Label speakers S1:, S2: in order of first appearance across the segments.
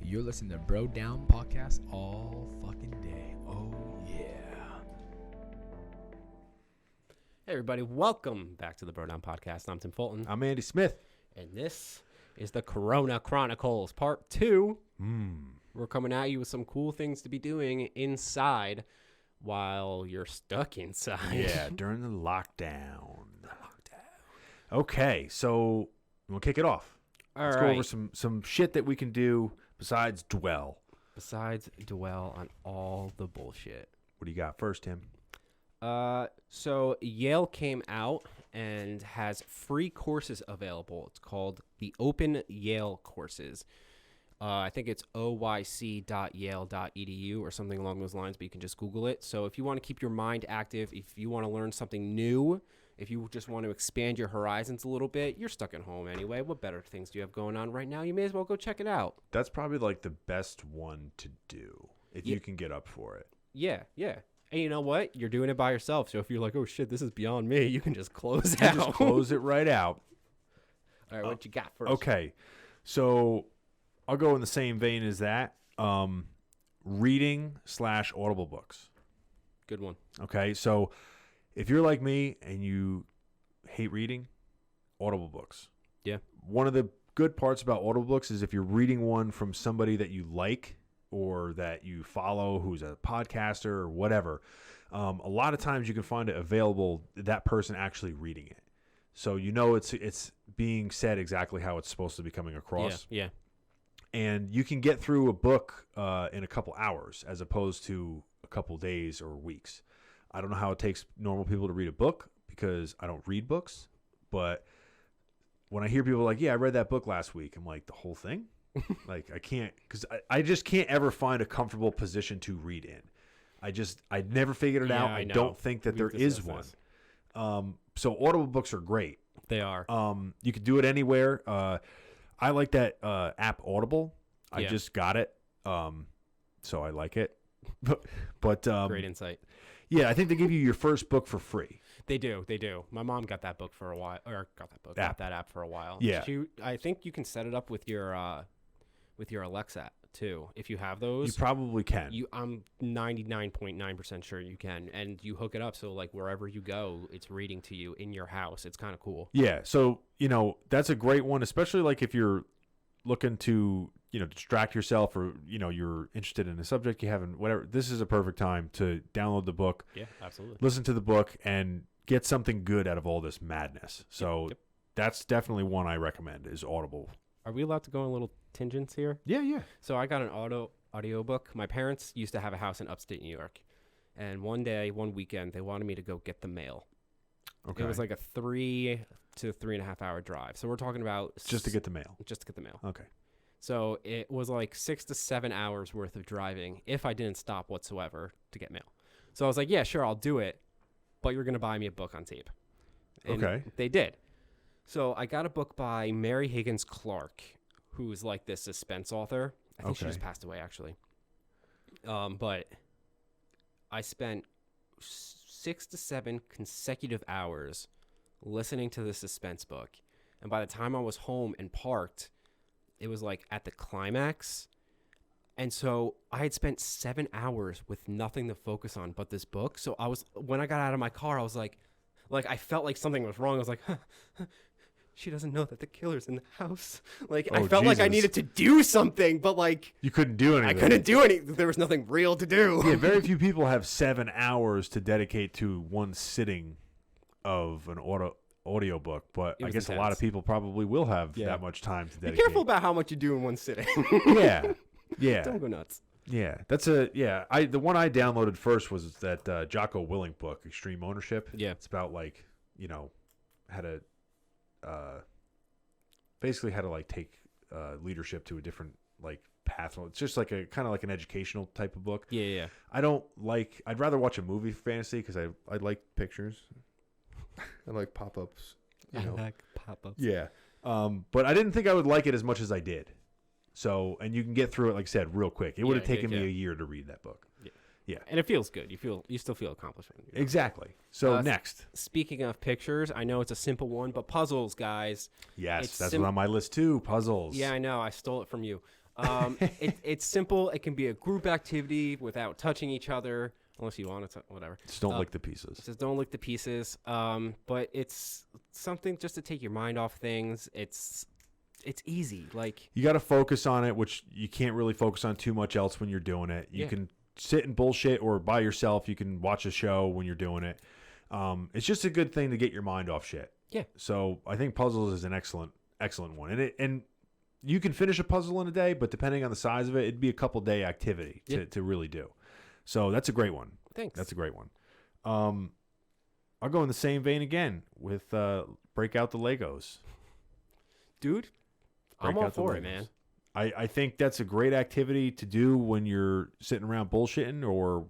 S1: You're listening to Bro Down Podcast all fucking day. Oh, yeah.
S2: Hey, everybody. Welcome back to the Bro Down Podcast. I'm Tim Fulton.
S3: I'm Andy Smith.
S2: And this is the Corona Chronicles, Part 2. We're coming at you with some cool things to be doing inside while you're stuck inside.
S3: Yeah, during the lockdown. Okay, so we'll kick it off. Let's go over some shit that we can do besides dwell.
S2: Besides dwell on all the bullshit.
S3: What do you got first, Tim?
S2: So Yale came out and has free courses available. It's called the Open Yale Courses. I think it's oyc.yale.edu or something along those lines, but you can just Google it. So if you want to keep your mind active, if you want to learn something new, if you just want to expand your horizons a little bit, you're stuck at home anyway. What better things do you have going on right now? You may as well go check it out.
S3: That's probably like the best one to do if you can get up for it.
S2: Yeah. And you know what? You're doing it by yourself. So if you're like, oh, shit, this is beyond me, you can just close it out.
S3: Just close it right out.
S2: All right, what you got first?
S3: Okay, so I'll go in the same vein as that. Reading/audible books.
S2: Good one.
S3: Okay, so if you're like me and you hate reading, audible books.
S2: Yeah. One
S3: of the good parts about audible books is if you're reading one from somebody that you like or that you follow who's a podcaster or whatever, a lot of times you can find it available, that person actually reading it. So you know it's being said exactly how it's supposed to be coming across.
S2: Yeah.
S3: And you can get through a book in a couple hours as opposed to a couple days or weeks. I don't know how it takes normal people to read a book because I don't read books. But when I hear people like, yeah, I read that book last week, I'm like, the whole thing? Like, I can't, because I just can't ever find a comfortable position to read in. I never figured it out. I don't think that there is one. So Audible books are great.
S2: They are.
S3: You can do it anywhere. I like that app Audible. I just got it. So I like it. But
S2: great insight.
S3: Yeah, I think they give you your first book for free.
S2: They do. My mom got that book for a while, or got that app for a while.
S3: Yeah.
S2: I think you can set it up with your Alexa too. If you have those,
S3: you probably can.
S2: I'm 99.9% sure you can, and you hook it up so like wherever you go, it's reading to you in your house. It's kind of cool.
S3: Yeah. So that's a great one, especially like if you're looking to distract yourself or you're interested in a subject you haven't, whatever. This is a perfect time to download the book.
S2: Yeah, absolutely.
S3: Listen to the book and get something good out of all this madness. So that's definitely one I recommend is Audible.
S2: Are we allowed to go in little tangents here?
S3: Yeah.
S2: So I got an audiobook. My parents used to have a house in upstate New York, and one weekend they wanted me to go get the mail.
S3: Okay.
S2: It was like a 3 to 3.5 hour drive. So we're talking about
S3: just to get the mail.
S2: Okay. So it was like 6 to 7 hours worth of driving if I didn't stop whatsoever to get mail. So I was like, yeah, sure, I'll do it, but you're going to buy me a book on tape. And
S3: okay.
S2: They did. So I got a book by Mary Higgins Clark, who's like this suspense author. I think she just passed away, actually. But I spent 6 to 7 consecutive hours listening to the suspense book. And by the time I was home and parked, it was like at the climax. And so I had spent 7 hours with nothing to focus on but this book. So when I got out of my car, I was like I felt like something was wrong. I was like, she doesn't know that the killer's in the house. Like, I felt like I needed to do something, but like
S3: you couldn't do anything.
S2: I couldn't do anything. There was nothing real to do.
S3: Yeah, very few people have 7 hours to dedicate to one sitting of an audiobook, but I guess intense. A lot of people probably will have that much time to dedicate.
S2: Be careful about how much you do in one sitting.
S3: Yeah.
S2: Don't go nuts.
S3: Yeah, the one I downloaded first was that Jocko Willink book, Extreme Ownership.
S2: Yeah.
S3: It's about like, how to basically how to like take leadership to a different like path. It's just like a kind of like an educational type of book.
S2: Yeah.
S3: I'd rather watch a movie for fantasy because I like pictures. I like pop-ups.
S2: I like pop-ups.
S3: Yeah. But I didn't think I would like it as much as I did. So, and you can get through it, like I said, real quick. It would have taken me a year to read that book. Yeah.
S2: And it feels good. You still feel accomplished.
S3: Exactly. So next.
S2: Speaking of pictures, I know it's a simple one, but puzzles, guys.
S3: Yes, that's on my list too. Puzzles.
S2: Yeah, I know. I stole it from you. It's simple. It can be a group activity without touching each other, unless you want to, whatever.
S3: Just don't lick the pieces.
S2: Just don't lick the pieces. But it's something just to take your mind off things. It's easy. Like,
S3: you got to focus on it, which you can't really focus on too much else when you're doing it. You can sit and bullshit, or by yourself. You can watch a show when you're doing it. It's just a good thing to get your mind off shit.
S2: Yeah.
S3: So I think puzzles is an excellent one, and you can finish a puzzle in a day, but depending on the size of it, it'd be a couple day activity to really do. So that's a great one.
S2: Thanks.
S3: That's a great one. I'll go in the same vein again with break out the Legos.
S2: Dude, I'm all for it, man.
S3: I think that's a great activity to do when you're sitting around bullshitting, or,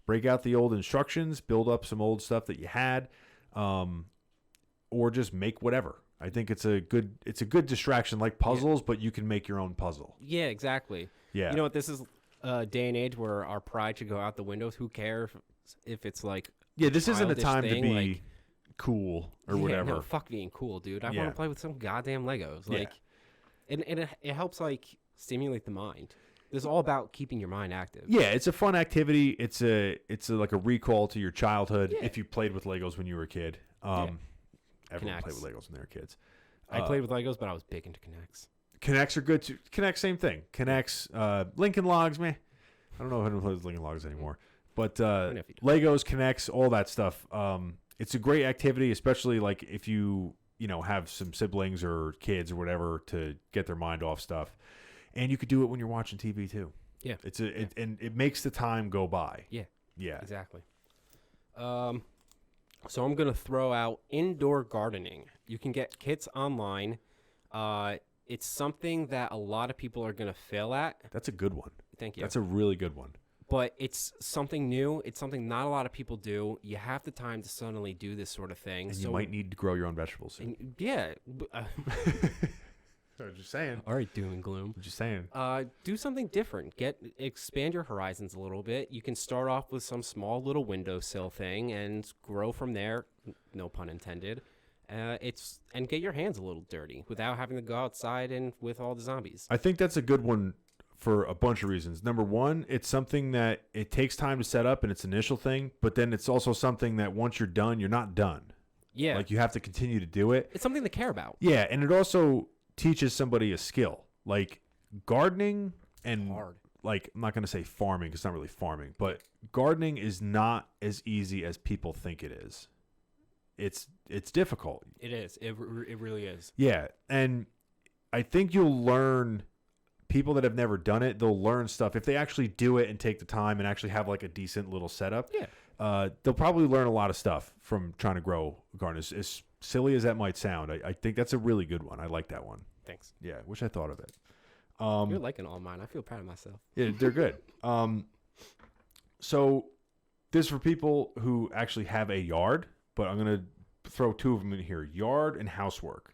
S3: break out the old instructions, build up some old stuff that you had, or just make whatever. I think it's a good distraction, like puzzles, but you can make your own puzzle.
S2: Yeah, exactly.
S3: Yeah.
S2: You know what? This is a day and age where our pride should go out the window. Who cares if it's like
S3: this isn't a time
S2: thing,
S3: to be cool or whatever.
S2: No, fuck being cool, dude. I want to play with some goddamn Legos. Like, and it helps like stimulate the mind. This is all about keeping your mind active.
S3: Yeah, it's a fun activity. It's like a recall to your childhood if you played with Legos when you were a kid. Everyone played with Legos when they were kids.
S2: I played with Legos, but I was big into Connects.
S3: Connects are good too. Connects, same thing. Connects, Lincoln Logs, man. I don't know if anyone plays with Lincoln Logs anymore. But Legos, Connects, all that stuff. It's a great activity, especially like if you have some siblings or kids or whatever to get their mind off stuff. And you could do it when you're watching TV too.
S2: Yeah.
S3: And it makes the time go by.
S2: Yeah.
S3: Yeah.
S2: Exactly. So I'm going to throw out indoor gardening. You can get kits online. It's something that a lot of people are going to fail at.
S3: That's a good one.
S2: Thank you.
S3: That's a really good one.
S2: But it's something new. It's something not a lot of people do. You have the time to suddenly do this sort of thing.
S3: And you might need to grow your own vegetables soon. I'm just saying.
S2: All right, doom and gloom.
S3: I'm just saying.
S2: Do something different. Expand your horizons a little bit. You can start off with some small little windowsill thing and grow from there. No pun intended. And get your hands a little dirty without having to go outside and with all the zombies.
S3: I think that's a good one for a bunch of reasons. Number one, it's something that it takes time to set up and it's an initial thing, but then it's also something that once you're done, you're not done.
S2: Yeah.
S3: Like you have to continue to do it.
S2: It's something to care about.
S3: Yeah, and it also teaches somebody a skill. Like gardening and like, I'm not going to say farming because it's not really farming, but gardening is not as easy as people think it is. It's difficult.
S2: It is. It really is.
S3: Yeah, and I think you'll learn. People that have never done it, they'll learn stuff if they actually do it and take the time and actually have like a decent little setup.
S2: Yeah,
S3: they'll probably learn a lot of stuff from trying to grow a garden. As silly as that might sound, I think that's a really good one. I like that one.
S2: Thanks.
S3: Yeah, wish I thought of it.
S2: You're liking all mine. I feel proud of myself.
S3: Yeah, they're good. So this is for people who actually have a yard, but I'm gonna throw two of them in here: yard and housework.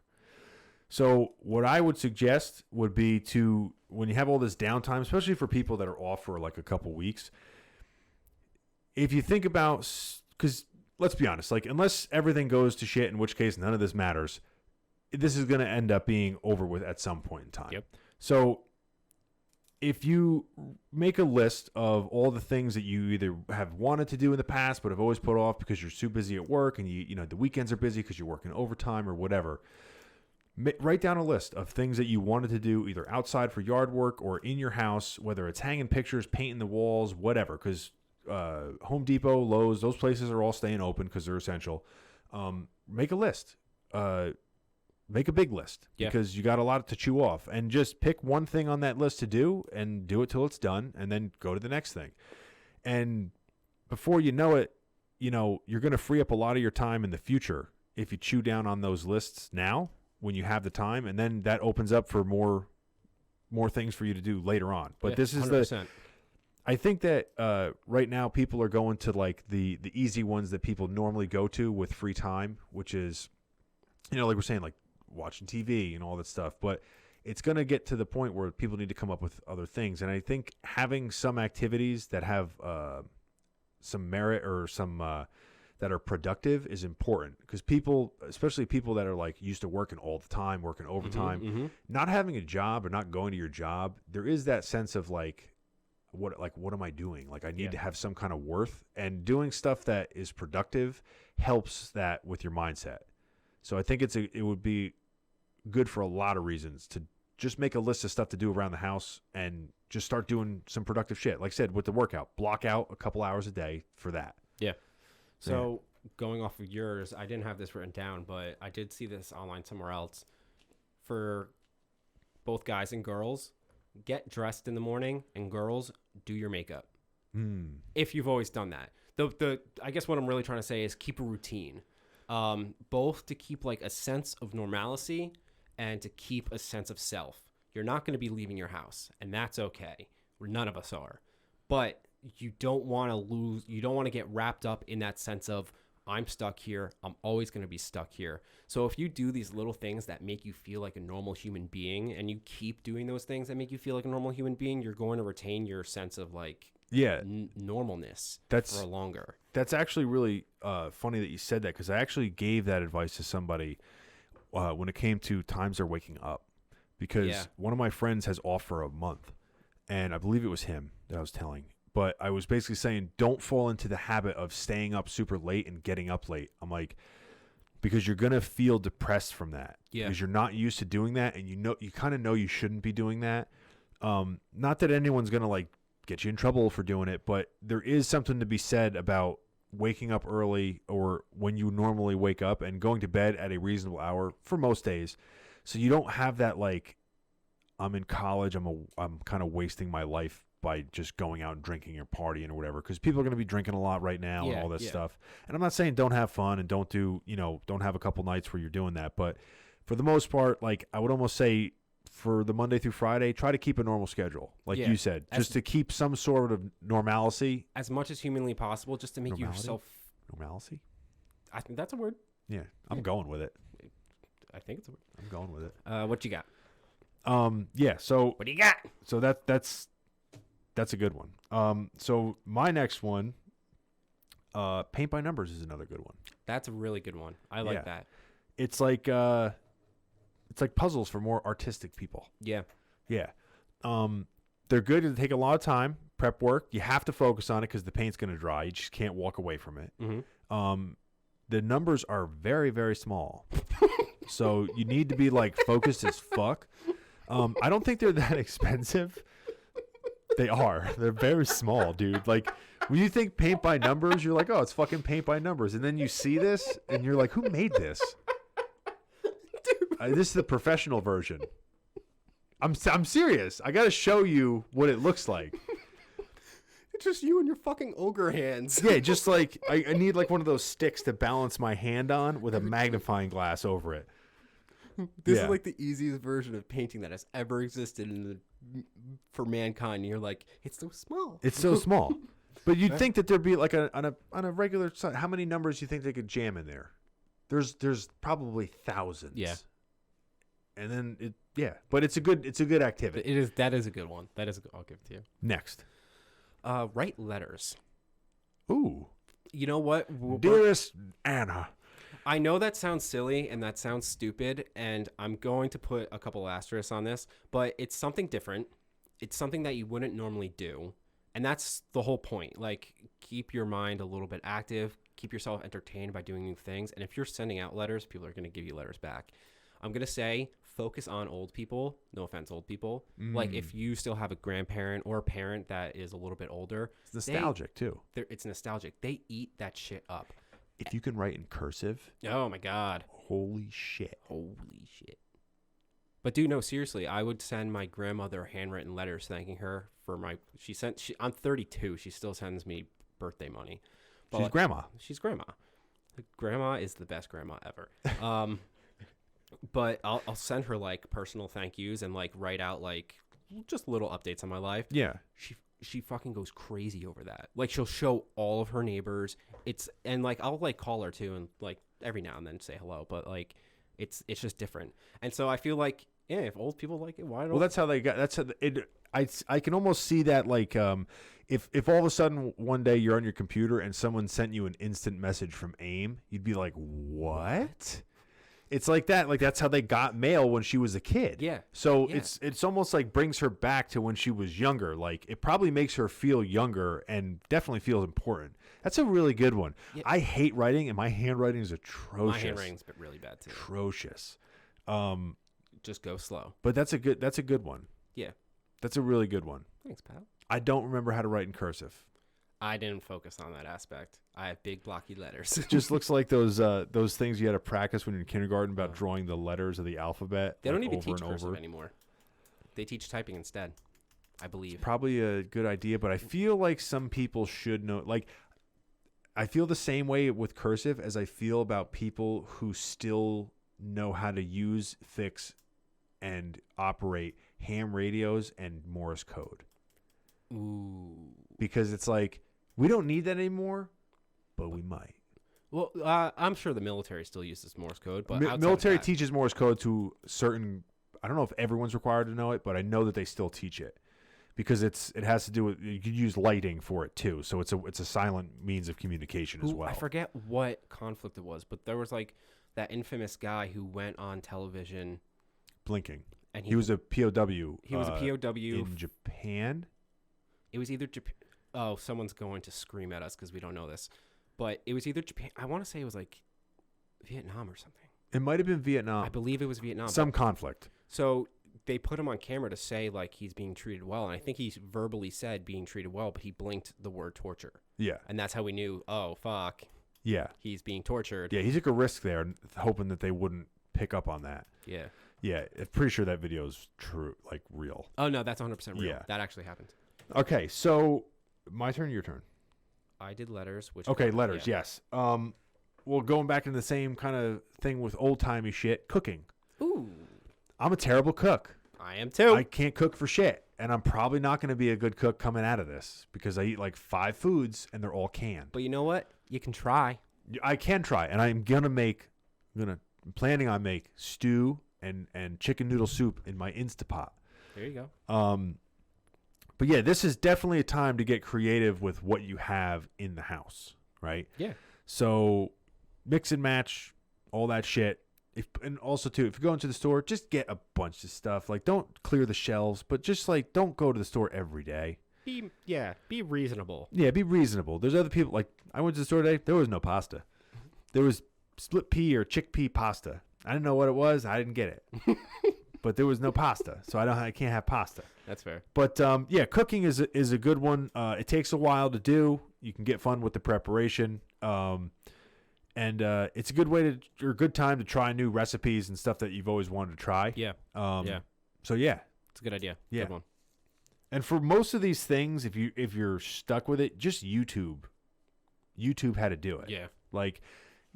S3: So what I would suggest would be to, when you have all this downtime, especially for people that are off for like a couple weeks, if you think about, because let's be honest, like unless everything goes to shit, in which case none of this matters, this is going to end up being over with at some point in time.
S2: Yep. So
S3: if you make a list of all the things that you either have wanted to do in the past but have always put off because you're too busy at work and you know the weekends are busy because you're working overtime or whatever, write down a list of things that you wanted to do either outside for yard work or in your house, whether it's hanging pictures, painting the walls, whatever, because Home Depot, Lowe's, those places are all staying open because they're essential. Make a list. Make a big list because you got a lot to chew off, and just pick one thing on that list to do and do it till it's done, and then go to the next thing. And before you know it, you're going to free up a lot of your time in the future if you chew down on those lists now when you have the time, and then that opens up for more things for you to do later on. But this is
S2: 100%.
S3: I think that right now people are going to like the easy ones that people normally go to with free time, which is, like we're saying, like watching TV and all that stuff. But it's going to get to the point where people need to come up with other things. And I think having some activities that have some merit or some that are productive is important, because people, especially people that are like used to working all the time, working overtime, not having a job or not going to your job, there is that sense of like, what am I doing? Like, I need to have some kind of worth, and doing stuff that is productive helps that with your mindset. So I think it would be good for a lot of reasons to just make a list of stuff to do around the house and just start doing some productive shit. Like I said, with the workout, block out a couple hours a day for that.
S2: Yeah. So going off of yours, I didn't have this written down, but I did see this online somewhere else. For both guys and girls, get dressed in the morning, and girls, do your makeup. If you've always done that. I guess what I'm really trying to say is keep a routine. Both to keep like a sense of normalcy and to keep a sense of self. You're not going to be leaving your house, and that's okay. None of us are. But you don't want to get wrapped up in that sense of, I'm stuck here. I'm always going to be stuck here. So if you do these little things that make you feel like a normal human being, and you keep doing those things that make you feel like a normal human being, you're going to retain your sense of like normalness for longer. That's
S3: actually really funny that you said that, because I actually gave that advice to somebody when it came to times they're waking up, because one of my friends has off for a month, and I believe it was him that I was telling. But I was basically saying, don't fall into the habit of staying up super late and getting up late. I'm like, because you're going to feel depressed from that. Yeah. Because you're not used to doing that, and you kind of know you shouldn't be doing that. Not that anyone's going to like get you in trouble for doing it, but there is something to be said about waking up early, or when you normally wake up, and going to bed at a reasonable hour for most days. So you don't have that like, I'm in college, I'm kind of wasting my life by just going out and drinking or partying or whatever, because people are going to be drinking a lot right now and all this stuff. And I'm not saying don't have fun and don't have a couple nights where you're doing that, but for the most part, like, I would almost say for the Monday through Friday, try to keep a normal schedule, like you said, just to keep some sort of normalcy
S2: as much as humanly possible, just to make yourself
S3: normalcy.
S2: I think that's a word.
S3: Yeah, I'm going with it.
S2: I think it's a word.
S3: I'm going with it.
S2: What you got?
S3: So
S2: what do you got?
S3: So that's a good one. So my next one, paint by numbers, is another good one.
S2: That's a really good one. I like that.
S3: It's like puzzles for more artistic people. Yeah. Yeah. They're good. They take a lot of time, prep work. You have to focus on it because the paint's going to dry. You just can't walk away from it. The numbers are very, very small. So you need to be like focused as fuck. I don't think they're that expensive. They are. They're very small, dude. Like, when you think paint by numbers, you're like, oh, it's fucking paint by numbers. And then you see this, and you're like, who made this? This is the professional version. I'm serious. I got to show you what it looks like.
S2: It's just you and your fucking ogre hands.
S3: Yeah, just like, I need like one of those sticks to balance my hand on with a magnifying glass over it.
S2: This is like the easiest version of painting that has ever existed for mankind. And you're like, it's so small.
S3: It's so small. But you'd think that there'd be like on a regular side. How many numbers do you think they could jam in there? There's probably thousands. Yeah. And then but it's a good activity.
S2: That is a good one. I'll give it to you.
S3: Next.
S2: Write letters.
S3: Ooh.
S2: You know what?
S3: Dearest Anna.
S2: I know that sounds silly and that sounds stupid, and I'm going to put a couple asterisks on this, but it's something different. It's something that you wouldn't normally do, and that's the whole point. Like, keep your mind a little bit active, keep yourself entertained by doing new things, and if you're sending out letters, people are going to give you letters back. I'm going to say focus on old people. No offense, old people. Like, if you still have a grandparent or a parent that is a little bit older.
S3: It's nostalgic, too.
S2: It's nostalgic. They eat that shit up.
S3: If you can write in cursive.
S2: Oh, my God.
S3: Holy shit.
S2: But dude, no, seriously, I would send my grandmother handwritten letters thanking her for I'm 32. She still sends me birthday money.
S3: But she's grandma.
S2: She's grandma. Grandma is the best grandma ever. But I'll send her like personal thank yous and like write out like just little updates on my life. Yeah. She fucking goes crazy over that. Like, she'll show all of her neighbors. And like, I'll like call her too, and like every now and then say hello, but like it's just different. And so I feel like, if old people like it, why don't?
S3: Well, that's how they got. I can almost see that like if all of a sudden one day you're on your computer and someone sent you an instant message from AIM, you'd be like, what? It's like that. Like that's how they got mail when she was a kid.
S2: Yeah.
S3: So it's almost like brings her back to when she was younger. Like it probably makes her feel younger and definitely feels important. That's a really good one. Yeah. I hate writing, and my handwriting is atrocious.
S2: My handwriting's really bad too.
S3: Atrocious.
S2: Just go slow.
S3: But that's a good one.
S2: Yeah.
S3: That's a really good one.
S2: Thanks, pal.
S3: I don't remember how to write in cursive.
S2: I didn't focus on that aspect. I have big blocky letters.
S3: It just looks like those things you had to practice when you're in kindergarten about drawing the letters of the alphabet.
S2: They don't even teach cursive anymore. They teach typing instead, I believe.
S3: It's probably a good idea, but I feel like some people should know. Like, I feel the same way with cursive as I feel about people who still know how to use, fix, and operate ham radios and Morse code.
S2: Ooh.
S3: Because it's like, we don't need that anymore, but we might.
S2: Well, I'm sure the military still uses Morse code, but
S3: military teaches Morse code to certain. I don't know if everyone's required to know it, but I know that they still teach it because it has to do with, you could use lighting for it too. So it's a silent means of communication as well. I
S2: forget what conflict it was, but there was like that infamous guy who went on television
S3: blinking, and he was a POW.
S2: He was a POW
S3: in Japan.
S2: It was either Japan. Oh, someone's going to scream at us because we don't know this. But it was either Japan. I want to say it was like Vietnam or something.
S3: It might have been Vietnam.
S2: I believe it was Vietnam.
S3: Some conflict.
S2: So they put him on camera to say like he's being treated well. And I think he verbally said being treated well, but he blinked the word torture. Yeah. And that's how we knew, oh, fuck.
S3: Yeah.
S2: He's being tortured.
S3: Yeah, he took a risk there, hoping that they wouldn't pick up on that.
S2: Yeah.
S3: Yeah, I'm pretty sure that video is true, like real.
S2: Oh, no, that's 100% real.
S3: Yeah.
S2: That actually happened.
S3: Okay, so my turn, your turn?
S2: I did letters.
S3: Letters, yeah. Yes. Well, going back into the same kind of thing with old-timey shit, cooking.
S2: Ooh.
S3: I'm a terrible cook.
S2: I am too.
S3: I can't cook for shit, and I'm probably not going to be a good cook coming out of this because I eat like 5 foods, and they're all canned.
S2: But you know what? You can try.
S3: I can try, and I'm planning on make stew and chicken noodle soup in my Instapot.
S2: There you go.
S3: But yeah, this is definitely a time to get creative with what you have in the house, right?
S2: Yeah.
S3: So mix and match all that shit. And also too, if you go into the store, just get a bunch of stuff. Like, don't clear the shelves, but just like don't go to the store every day.
S2: Be reasonable.
S3: Yeah, be reasonable. There's other people, like I went to the store today, there was no pasta. There was split pea or chickpea pasta. I didn't know what it was. I didn't get it. But there was no pasta, so I can't have pasta.
S2: That's fair.
S3: But yeah, cooking is a good one. It takes a while to do. You can get fun with the preparation, and it's a good time to try new recipes and stuff that you've always wanted to try.
S2: Yeah.
S3: So yeah,
S2: it's a good idea.
S3: Yeah.
S2: Good one.
S3: And for most of these things, if you're stuck with it, just YouTube how to do it.
S2: Yeah.
S3: Like.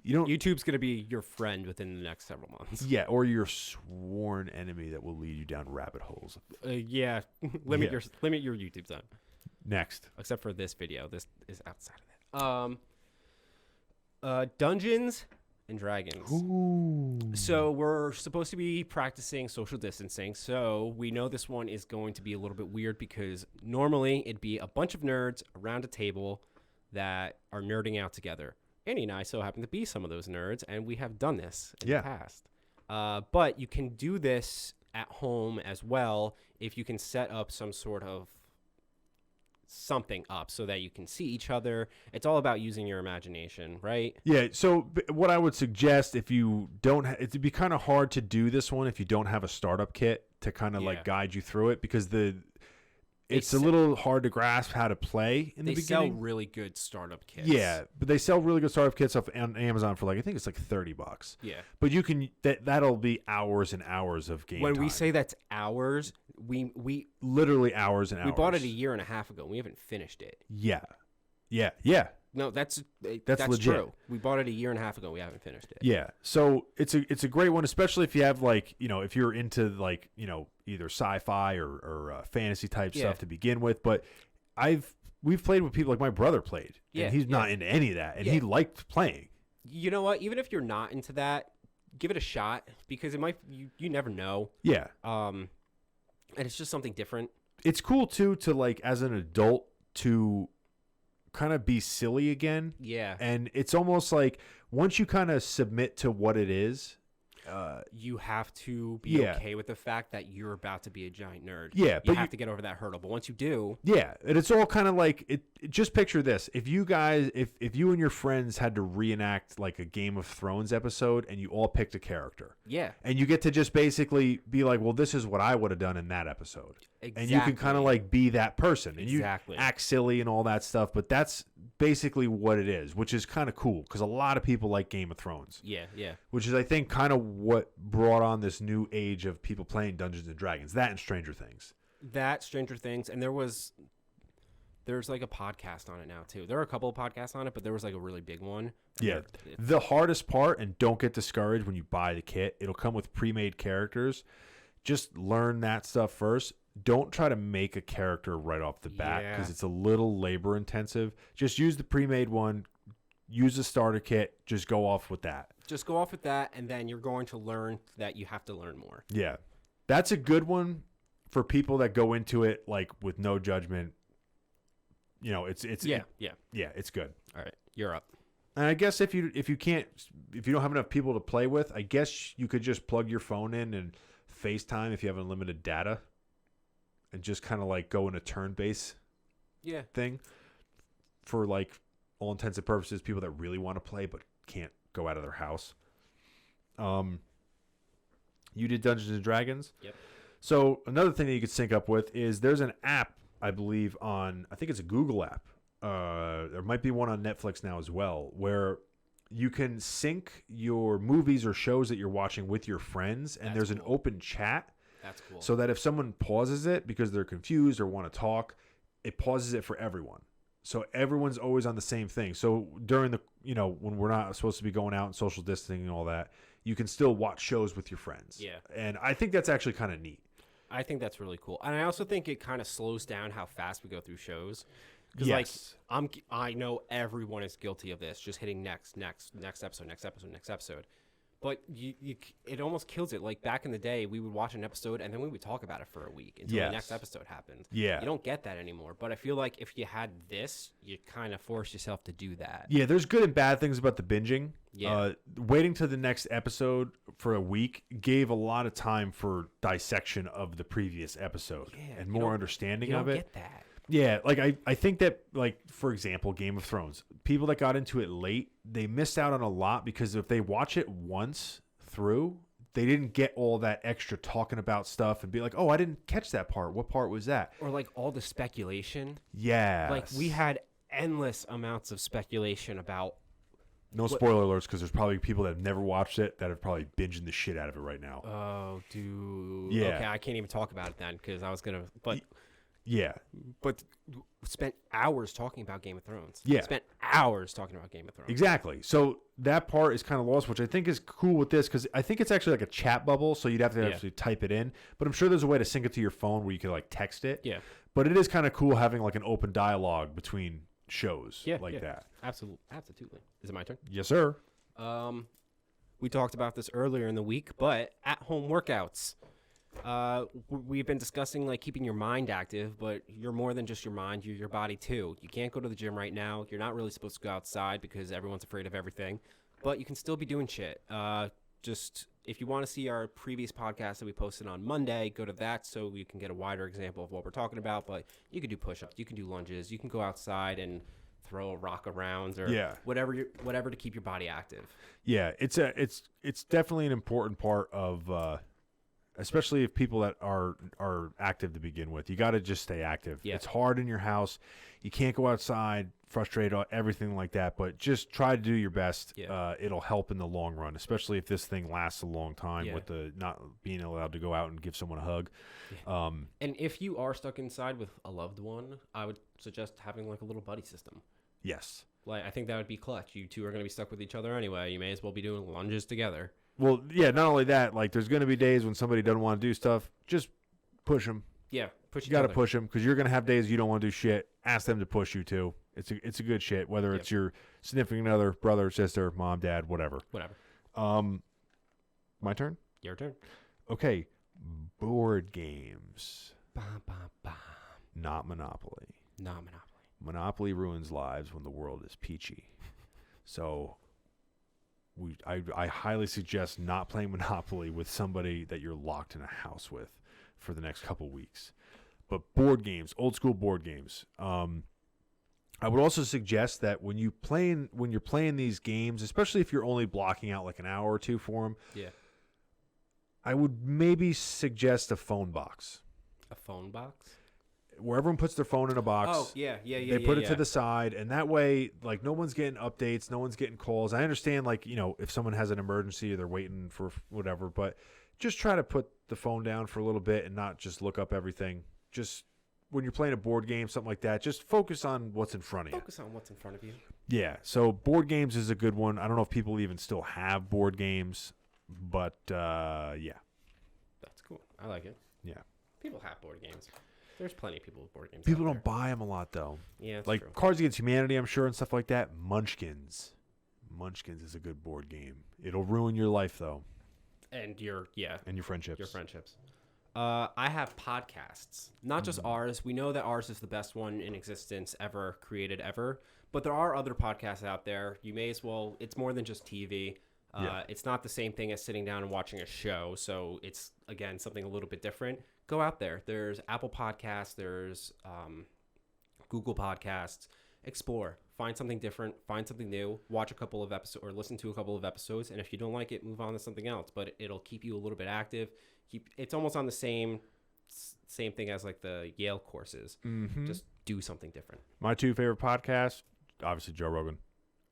S3: YouTube's
S2: going to be your friend within the next several months.
S3: Yeah, or your sworn enemy that will lead you down rabbit holes.
S2: Yeah. Limit your YouTube time.
S3: Next.
S2: Except for this video. This is outside of that. Dungeons and Dragons.
S3: Ooh.
S2: So we're supposed to be practicing social distancing. So we know this one is going to be a little bit weird because normally it'd be a bunch of nerds around a table that are nerding out together. Annie and I so happen to be some of those nerds, and we have done this in the past. But you can do this at home as well if you can set up some sort of something up so that you can see each other. It's all about using your imagination, right?
S3: Yeah, so what I would suggest if you don't it'd be kind of hard to do this one if you don't have a startup kit to kind of like guide you through it because it's a little hard to grasp how to play in the beginning. They
S2: sell really good startup kits.
S3: Yeah, but they sell really good startup kits on Amazon for I think it's like $30.
S2: Yeah.
S3: But you can that'll be hours and hours of game
S2: When
S3: time.
S2: we say that's hours, we
S3: literally hours and hours.
S2: We bought it a year and a half ago and we haven't finished it.
S3: Yeah. No,
S2: that's
S3: legit.
S2: True. We bought it a year and a half ago and we haven't finished it.
S3: Yeah. So it's a great one, especially if you have if you're into either sci-fi or fantasy type stuff to begin with. But we've played with people like my brother played. And he's not into any of that. And he liked playing.
S2: You know what? Even if you're not into that, give it a shot because it might you never know.
S3: Yeah.
S2: And it's just something different.
S3: It's cool too to like as an adult to kind of be silly again.
S2: Yeah.
S3: And it's almost like once you kind of submit to what it is,
S2: you have to be okay with the fact that you're about to be a giant nerd.
S3: Yeah,
S2: you have to get over that hurdle. But once you do,
S3: and it's all kind of like it. Just picture this: if you guys, if you and your friends had to reenact like a Game of Thrones episode, and you all picked a character, and you get to just basically be like, well, this is what I would have done in that episode, and you can kind of like be that person, and you act silly and all that stuff. But that's basically what it is, which is kind of cool because a lot of people like Game of Thrones.
S2: Yeah.
S3: Which is, I think, kind of what brought on this new age of people playing Dungeons and Dragons. That and Stranger Things. And there's like a podcast on it now too. There are a couple of podcasts on it, but there was like a really big one. Yeah. The hardest part, and don't get discouraged when you buy the kit, it'll come with pre-made characters. Just learn that stuff first. Don't try to make a character right off the bat because it's a little labor intensive. Just use the pre-made one. Use the starter kit. Just go off with that.
S2: And then you're going to learn that you have to learn more.
S3: Yeah. That's a good one for people that go into it like with no judgment. You know, it's it's good.
S2: All right, you're up.
S3: And I guess if you don't have enough people to play with, I guess you could just plug your phone in and FaceTime if you have unlimited data, and just kind of like go in a turn-based thing for like all intents and purposes, people that really want to play but can't go out of their house. You did Dungeons and Dragons.
S2: Yep.
S3: So another thing that you could sync up with is there's an app, I believe, I think it's a Google app. There might be one on Netflix now as well, where you can sync your movies or shows that you're watching with your friends, and there's an open chat.
S2: That's cool.
S3: So that if someone pauses it because they're confused or want to talk, it pauses it for everyone. So everyone's always on the same thing. So during the, when we're not supposed to be going out and social distancing and all that, you can still watch shows with your friends.
S2: Yeah.
S3: And I think that's actually kind of neat.
S2: I think that's really cool. And I also think it kind of slows down how fast we go through shows. Because I know everyone is guilty of this, just hitting next episode. But it almost kills it. Like back in the day, we would watch an episode and then we would talk about it for a week until the next episode happened.
S3: Yeah.
S2: You don't get that anymore. But I feel like if you had this, you kind of force yourself to do that.
S3: Yeah, there's good and bad things about the binging.
S2: Yeah.
S3: Waiting to the next episode for a week gave a lot of time for dissection of the previous episode and more understanding of it.
S2: You don't get that.
S3: Yeah, like I think that, like, for example, Game of Thrones, people that got into it late, they missed out on a lot because if they watch it once through, they didn't get all that extra talking about stuff and be like, oh, I didn't catch that part. What part was that?
S2: Or like all the speculation.
S3: Yeah.
S2: Like we had endless amounts of speculation about.
S3: No spoiler alerts because there's probably people that have never watched it that are probably binging the shit out of it right now.
S2: Oh, dude.
S3: Yeah.
S2: Okay, I can't even talk about it then because I was going to. But.
S3: Yeah.
S2: But spent hours talking about Game of Thrones.
S3: Yeah.
S2: Spent hours talking about Game of Thrones.
S3: Exactly. So that part is kind of lost, which I think is cool with this because I think it's actually like a chat bubble, so you'd have to actually type it in. But I'm sure there's a way to sync it to your phone where you can like text it.
S2: Yeah.
S3: But it is kind of cool having like an open dialogue between shows that.
S2: Absolutely. Is it my turn?
S3: Yes, sir.
S2: We talked about this earlier in the week, but at-home workouts. We've been discussing like keeping your mind active, but you're more than just your mind, you're your body too. You can't go to the gym right now. You're not really supposed to go outside because everyone's afraid of everything, but you can still be doing shit. Just if you want to see our previous podcast that we posted on Monday, go to that so you can get a wider example of what we're talking about. But you can do push-ups, you can do lunges, you can go outside and throw a rock around or whatever to keep your body active.
S3: Yeah, it's definitely an important part of especially if people that are active to begin with. You got to just stay active.
S2: Yeah.
S3: It's hard in your house. You can't go outside, frustrated, everything like that, but just try to do your best.
S2: Yeah.
S3: It'll help in the long run, especially if this thing lasts a long time with the not being allowed to go out and give someone a hug.
S2: Yeah. And if you are stuck inside with a loved one, I would suggest having like a little buddy system.
S3: Yes.
S2: Like I think that would be clutch. You two are going to be stuck with each other anyway. You may as well be doing lunges together.
S3: Well, yeah, not only that, like there's going to be days when somebody doesn't want to do stuff. Just push them.
S2: Yeah, push.
S3: You got to push them because you're going to have days you don't want to do shit. Ask them to push you too. It's a good shit, whether it's your significant other, brother, sister, mom, dad, whatever. My turn?
S2: Your turn.
S3: Okay, board games. not Monopoly.
S2: Not Monopoly.
S3: Monopoly ruins lives when the world is peachy. So I highly suggest not playing Monopoly with somebody that you're locked in a house with for the next couple weeks. But board games, old school board games. I would also suggest that when you're playing these games, especially if you're only blocking out like an hour or two for them,
S2: Yeah.
S3: I would maybe suggest a phone box.
S2: A phone box?
S3: Where everyone puts their phone in a box.
S2: Oh, yeah.
S3: They put it to the side, and that way, like, no one's getting updates, no one's getting calls. I understand, like, you know, if someone has an emergency or they're waiting for whatever, but just try to put the phone down for a little bit and not just look up everything. Just when you're playing a board game, something like that, just focus on what's in front of you.
S2: Focus on what's in front of you.
S3: Yeah, so board games is a good one. I don't know if people even still have board games, but yeah.
S2: That's cool. I like it.
S3: Yeah.
S2: People have board games. There's plenty of people with board games.
S3: People
S2: out
S3: don't buy them a lot, though.
S2: Yeah, that's
S3: like
S2: true.
S3: Cards Against Humanity, I'm sure, and stuff like that. Munchkins is a good board game. It'll ruin your life, though.
S2: And your
S3: friendships.
S2: Your friendships. I have podcasts, not just ours. We know that ours is the best one in existence ever created ever, but there are other podcasts out there. You may as well. It's more than just TV. It's not the same thing as sitting down and watching a show. So it's, again, something a little bit different. Go out there. There's Apple Podcasts. There's Google Podcasts. Explore. Find something different. Find something new. Watch a couple of episodes or listen to a couple of episodes. And if you don't like it, move on to something else. But it'll keep you a little bit active. It's almost on the same thing as like the Yale courses.
S3: Mm-hmm.
S2: Just do something different.
S3: My two favorite podcasts, obviously Joe Rogan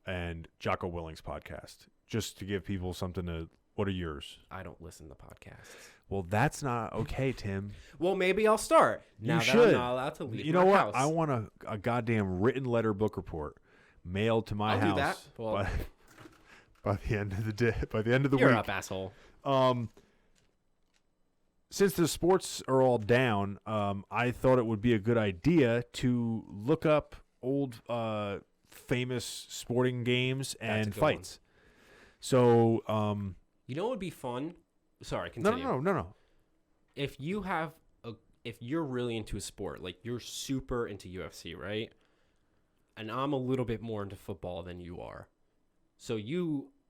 S3: and Jocko Willing's podcast. Just to give people something to. What are yours?
S2: I don't listen to podcasts.
S3: Well, that's not okay, Tim.
S2: Well, maybe I'll start. Now
S3: you
S2: that
S3: should.
S2: I'm not allowed to leave
S3: You know
S2: my
S3: what?
S2: house.
S3: I want a goddamn written letter book report mailed to my
S2: I'll
S3: house
S2: do that. Well,
S3: by the end of the day. By the end of the
S2: you're
S3: week.
S2: up, asshole.
S3: Since the sports are all down, I thought it would be a good idea to look up old famous sporting games and fights. So,
S2: you know what would be fun? Sorry, continue.
S3: No.
S2: If you're really into a sport, like you're super into UFC, right? And I'm a little bit more into football than you are. So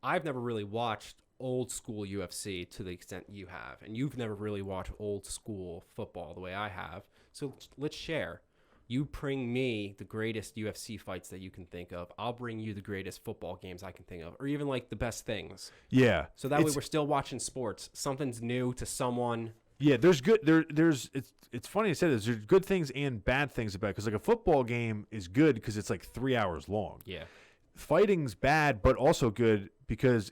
S2: I've never really watched old school UFC to the extent you have, and you've never really watched old school football the way I have. So let's share. You bring me the greatest UFC fights that you can think of. I'll bring you the greatest football games I can think of, or even like the best things.
S3: Yeah.
S2: So that way we're still watching sports. Something's new to someone.
S3: Yeah, there's good. It's funny you said this. There's good things and bad things about it, because like a football game is good because it's like 3 hours long.
S2: Yeah.
S3: Fighting's bad, but also good because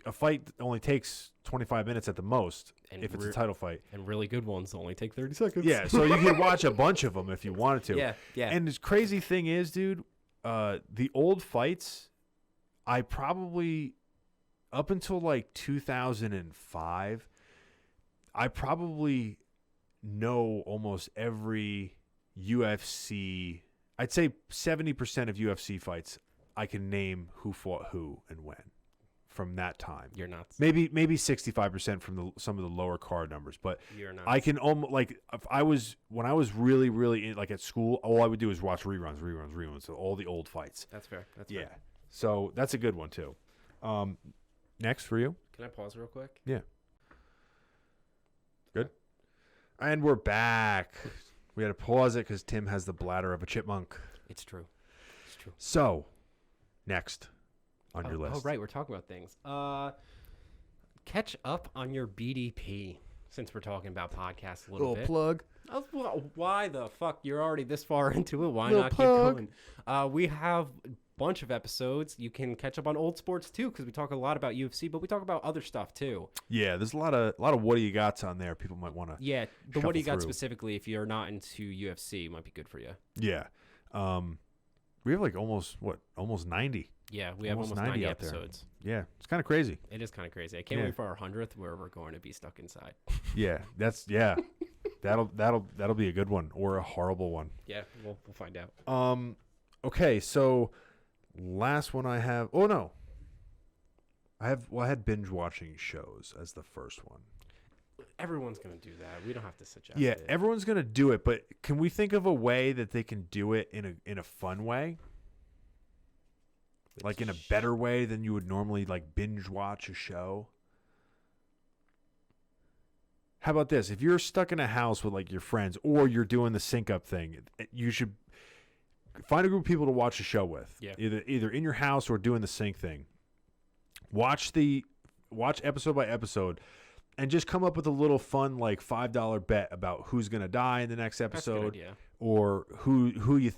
S3: a fight only takes 25 minutes at the most, and if it's a title fight.
S2: And really good ones only take 30 seconds.
S3: Yeah, so you can watch a bunch of them if you wanted to.
S2: Yeah.
S3: And this crazy thing is, dude, the old fights, I probably, up until like 2005, I probably know almost every UFC. I'd say 70% of UFC fights, I can name who fought who and when from that time.
S2: You're nuts.
S3: Maybe 65% from some of the lower card numbers, but
S2: You're nuts.
S3: I can almost, like, when I was really in, like at school, all I would do is watch reruns, so all the old fights.
S2: That's fair.
S3: Yeah. So that's a good one too. Next for you.
S2: Can I pause real quick?
S3: Yeah. Good. And we're back. We had to pause it because Tim has the bladder of a chipmunk.
S2: It's true.
S3: So, next on your list.
S2: Oh, right. We're talking about things. Catch up on your BDP, since we're talking about podcasts a little bit.
S3: Plug.
S2: Why the fuck? You're already this far into it. Why
S3: Little
S2: not
S3: plug.
S2: keep going? We have a bunch of episodes. You can catch up on old sports, too, because we talk a lot about UFC, but we talk about other stuff, too.
S3: Yeah, there's a lot of what do you gots on there. People might want to.
S2: Yeah, the what do you got
S3: through.
S2: specifically, if you're not into UFC, might be good for you.
S3: Yeah. We have like almost 90.
S2: Yeah, we have almost 90 episodes.
S3: Yeah, it's kind of crazy.
S2: It is kind of crazy. I can't wait for our 100th, where we're going to be stuck inside.
S3: Yeah, that'll be a good one or a horrible one.
S2: Yeah, we'll find out.
S3: Okay, so last one I have. Oh no, I had binge watching shows as the first one.
S2: everyone's gonna do that. We don't have to suggest
S3: Yeah,
S2: it.
S3: everyone's gonna do it, but can we think of a way that they can do it in a fun way? Like in a better way than you would normally like binge watch a show? How about this? If you're stuck in a house with like your friends or you're doing the sync up thing, you should find a group of people to watch a show with.
S2: Yeah.
S3: Either in your house or doing the sync thing. Watch episode by episode and just come up with a little fun like $5 bet about who's going to die in the next episode.
S2: That's a good idea.
S3: Or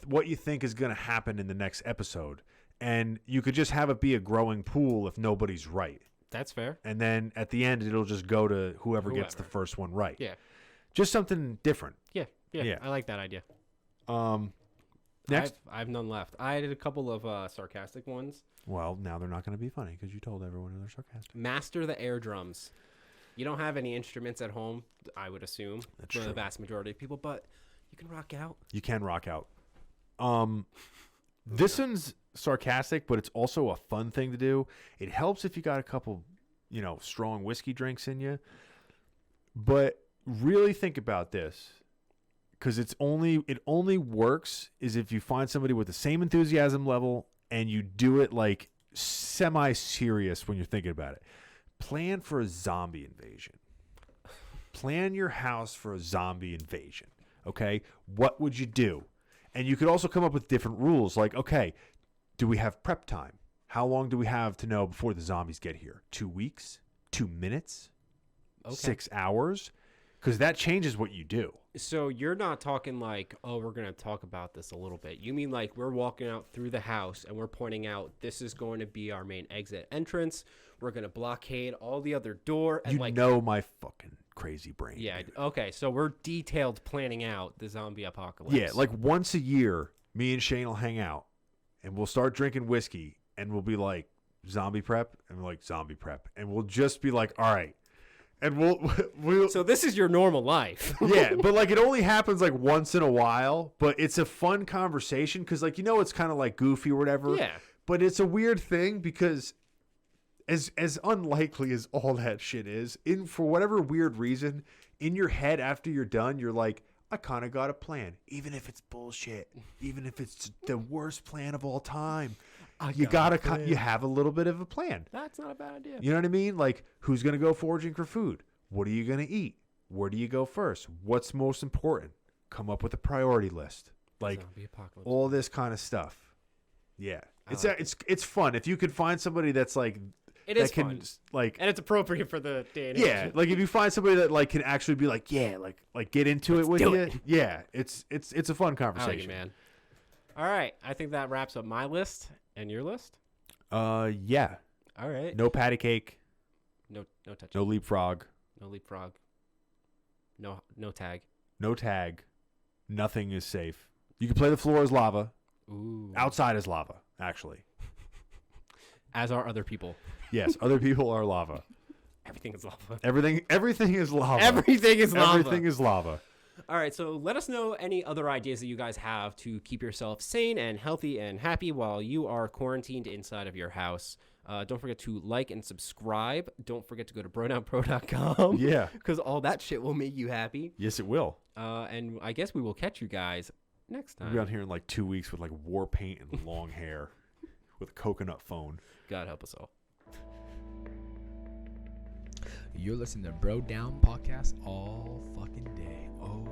S3: what you think is going to happen in the next episode. And you could just have it be a growing pool if nobody's right.
S2: That's fair.
S3: And then at the end, it'll just go to whoever gets the first one right.
S2: Yeah.
S3: Just something different.
S2: Yeah. I like that idea.
S3: Next.
S2: I have none left. I did a couple of sarcastic ones.
S3: Well, now they're not going to be funny because you told everyone they're sarcastic.
S2: Master the air drums. You don't have any instruments at home, I would assume,
S3: That's
S2: for
S3: true.
S2: the vast majority of people, but you can rock out.
S3: You can rock out. This one's sarcastic, but it's also a fun thing to do. It helps if you got a couple, strong whiskey drinks in you. But really think about this, because it only works is if you find somebody with the same enthusiasm level and you do it like semi-serious when you're thinking about it. Plan for a zombie invasion. Plan your house for a zombie invasion. Okay? What would you do? And you could also come up with different rules like, okay, do we have prep time? How long do we have to know before the zombies get here? 2 weeks? 2 minutes?
S2: Okay.
S3: 6 hours? Because that changes what you do.
S2: So you're not talking like, oh, we're going to talk about this a little bit. You mean like we're walking out through the house and we're pointing out this is going to be our main exit entrance. We're going to blockade all the other door. And
S3: my fucking crazy brain.
S2: Yeah.
S3: dude.
S2: Okay. So we're detailed planning out the zombie apocalypse.
S3: Yeah, like once a year, me and Shane will hang out and we'll start drinking whiskey and we'll be like, zombie prep? And we're like, zombie prep. And we'll just be like, all right. And we'll
S2: So this is your normal life.
S3: yeah, but like it only happens like once in a while, but it's a fun conversation because like, it's kind of like goofy or whatever.
S2: Yeah.
S3: But it's a weird thing because as unlikely as all that shit is, for whatever weird reason, in your head after you're done, you're like, I kind of got a plan, even if it's bullshit, even if it's the worst plan of all time. You have a little bit of a plan.
S2: That's not a bad idea.
S3: You know what I mean? Like, who's going to go foraging for food? What are you going to eat? Where do you go first? What's most important? Come up with a priority list. Like,
S2: Zombie apocalypse.
S3: all this kind of stuff. Yeah.
S2: I like
S3: It's fun. If you could find somebody that's like...
S2: It is
S3: that
S2: fun.
S3: Like,
S2: And it's appropriate for the day and age.
S3: yeah, like if you find somebody that like can actually be like, yeah, like get into it with
S2: do
S3: you.
S2: it.
S3: Yeah, it's a fun
S2: I like
S3: conversation.
S2: it, man. All right. I think that wraps up my list and your list.
S3: Yeah.
S2: All right.
S3: No patty cake,
S2: No touch.
S3: no leapfrog,
S2: No leapfrog. No tag.
S3: no tag. Nothing is safe. You can play the floor as lava.
S2: Ooh.
S3: Outside is lava, actually.
S2: As are other people.
S3: Yes, other people are lava.
S2: Everything is lava.
S3: Everything is lava.
S2: Everything is lava.
S3: Everything is lava.
S2: All right, so let us know any other ideas that you guys have to keep yourself sane and healthy and happy while you are quarantined inside of your house. Don't forget to like and subscribe. Don't forget to go to brodownpro.com.
S3: Yeah.
S2: Because all that shit will make you happy.
S3: Yes, it will.
S2: And I guess we will catch you guys next
S3: We'll
S2: time.
S3: be out here in like 2 weeks with like war paint and long hair with a coconut phone.
S2: God help us all.
S1: You're listening to Bro Down Podcast all fucking day. Oh,